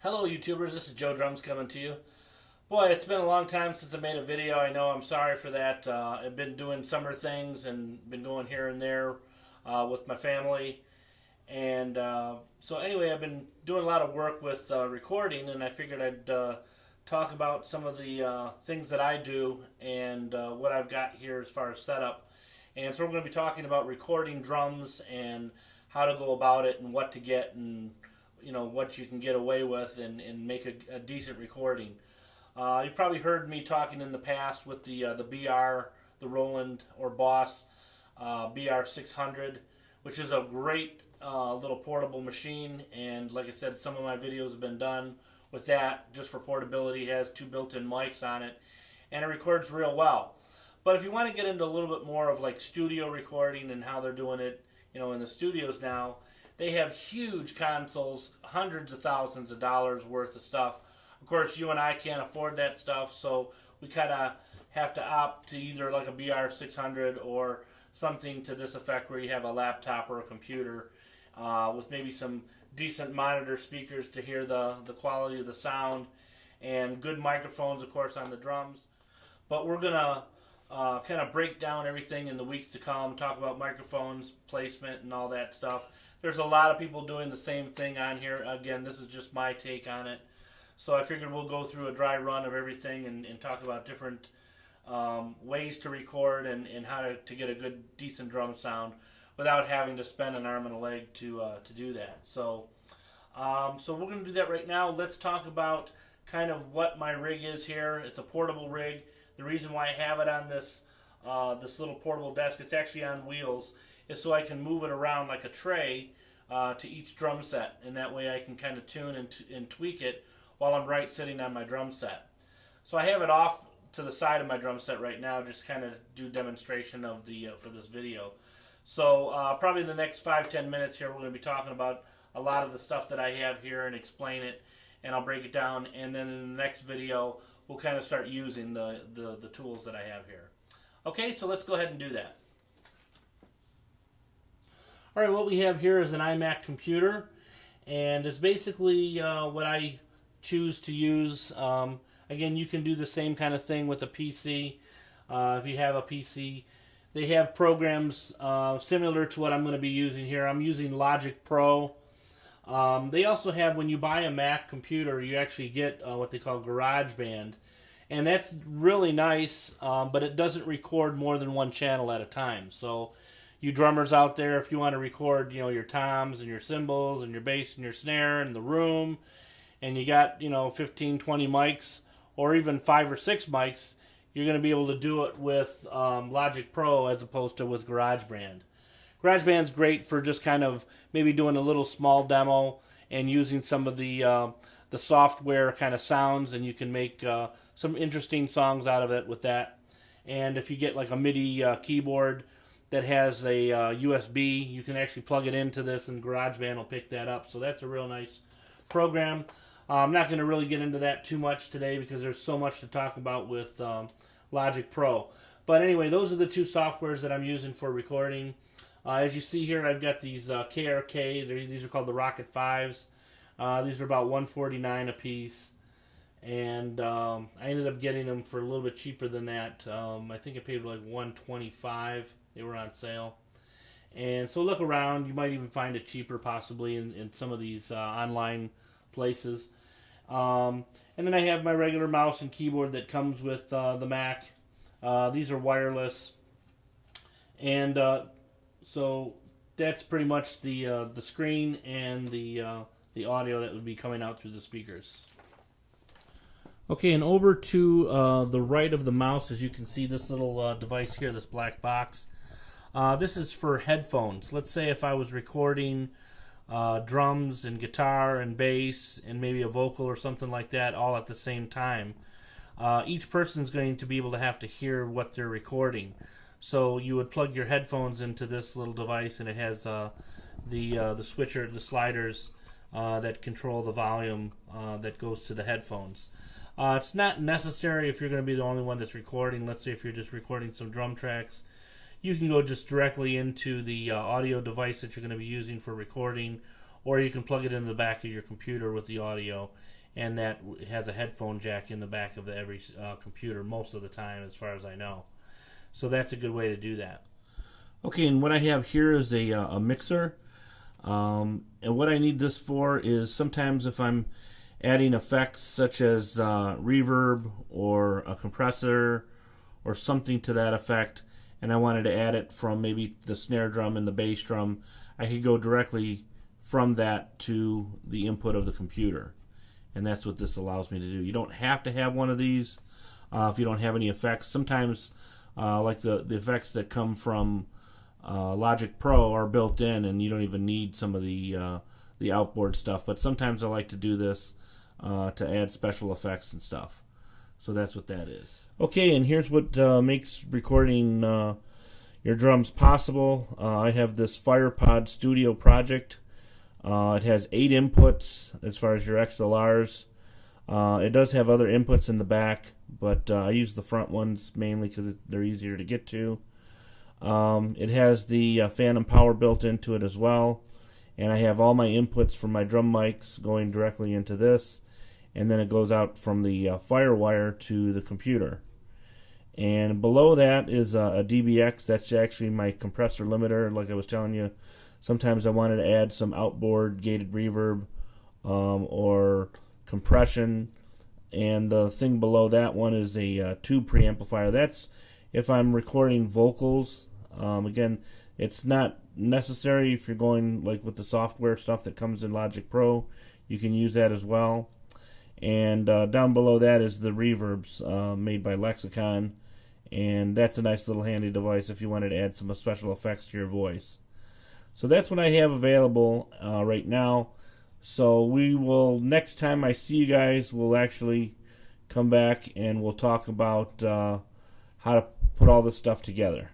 Hello YouTubers, this is Joe Drums coming to you. Boy, it's been a long time since I made a video. I know, I'm sorry for that. I've been doing summer things and been going here and there with my family. And so anyway, I've been doing a lot of work with recording, and I figured I'd talk about some of the things that I do and what I've got here as far as setup. And so we're going to be talking about recording drums and how to go about it and what to get and what you can get away with and make a decent recording. You've probably heard me talking in the past with the BR, the Roland or Boss BR 600, which is a great little portable machine. And like I said, some of my videos have been done with that just for portability. It has two built-in mics on it, and it records real well. But if you want to get into a little bit more of like studio recording and how they're doing it, in the studios now, they have huge consoles, hundreds of thousands of dollars worth of stuff. Of course, you and I can't afford that stuff, so we kind of have to opt to either like a BR 600 or something to this effect where you have a laptop or a computer with maybe some decent monitor speakers to hear the quality of the sound, and good microphones, of course, on the drums. But we're going to kind of break down everything in the weeks to come, talk about microphones, placement, and all that stuff. There's a lot of people doing the same thing on here. Again, this is just my take on it. So I figured we'll go through a dry run of everything and talk about different ways to record and how to get a good, decent drum sound without having to spend an arm and a leg to do that. So we're going to do that right now. Let's talk about kind of what my rig is here. It's a portable rig. The reason why I have it on this little portable desk, it's actually on wheels, is so I can move it around like a tray to each drum set, and that way I can kind of tune and tweak it while I'm right sitting on my drum set. So I have it off to the side of my drum set right now, just kind of do demonstration of the for this video. So probably the next 5-10 minutes here, we're going to be talking about a lot of the stuff that I have here and explain it, and I'll break it down, and then in the next video we'll kind of start using the tools that I have here. Okay, so let's go ahead and do that. Alright, what we have here is an iMac computer, and it's basically what I choose to use. Again, you can do the same kind of thing with a PC. If you have a PC, they have programs similar to what I'm going to be using here. I'm using Logic Pro. They also have, when you buy a Mac computer, you actually get what they call GarageBand, and that's really nice, but it doesn't record more than one channel at a time. So you drummers out there, if you want to record, your toms and your cymbals and your bass and your snare in the room, and you got, 15, 20 mics, or even 5 or 6 mics, you're going to be able to do it with Logic Pro as opposed to with GarageBand. GarageBand's great for just kind of maybe doing a little small demo and using some of the software kind of sounds, and you can make some interesting songs out of it with that. And if you get like a MIDI keyboard that has a USB, you can actually plug it into this and GarageBand will pick that up. So that's a real nice program. I'm not going to really get into that too much today because there's so much to talk about with Logic Pro. But anyway, those are the two softwares that I'm using for recording. As you see here, I've got these KRK. These are called the Rocket 5s. These are about $149 a piece. And I ended up getting them for a little bit cheaper than that. I think I paid like $125. They were on sale. And so look around. You might even find it cheaper possibly in some of these online places. And then I have my regular mouse and keyboard that comes with the Mac. These are wireless. And so that's pretty much the screen and the audio that would be coming out through the speakers. Okay, and over to the right of the mouse, as you can see, this little device here, this black box. This is for headphones. Let's say if I was recording drums and guitar and bass and maybe a vocal or something like that all at the same time. Each person's going to be able to have to hear what they're recording. So you would plug your headphones into this little device, and it has the switcher, the sliders that control the volume that goes to the headphones. It's not necessary if you're going to be the only one that's recording. Let's say if you're just recording some drum tracks, you can go just directly into the audio device that you're going to be using for recording, or you can plug it in the back of your computer with the audio, and that has a headphone jack in the back of every computer most of the time, as far as I know. So that's a good way to do that. Okay, and what I have here is a mixer, and what I need this for is sometimes if I'm adding effects such as reverb or a compressor or something to that effect, and I wanted to add it from maybe the snare drum and the bass drum, I could go directly from that to the input of the computer. And that's what this allows me to do. You don't have to have one of these if you don't have any effects. Sometimes like the effects that come from Logic Pro are built in, and you don't even need some of the outboard stuff. But sometimes I like to do this to add special effects and stuff. So that's what that is. Okay, and here's what makes recording your drums possible. I have this FirePod Studio project. It has 8 inputs as far as your XLRs. It does have other inputs in the back, but I use the front ones mainly because they're easier to get to. It has the phantom power built into it as well, and I have all my inputs from my drum mics going directly into this, and then it goes out from the FireWire to the computer. And below that is a DBX. That's actually my compressor limiter. Like I was telling you, sometimes I wanted to add some outboard gated reverb or compression. And the thing below that one is a tube preamplifier. That's if I'm recording vocals. Again, it's not necessary if you're going like with the software stuff that comes in Logic Pro. You can use that as well. And down below that is the reverbs made by Lexicon, and that's a nice little handy device if you wanted to add some special effects to your voice. So that's what I have available right now. So we will, next time I see you guys, we'll actually come back and we'll talk about how to put all this stuff together.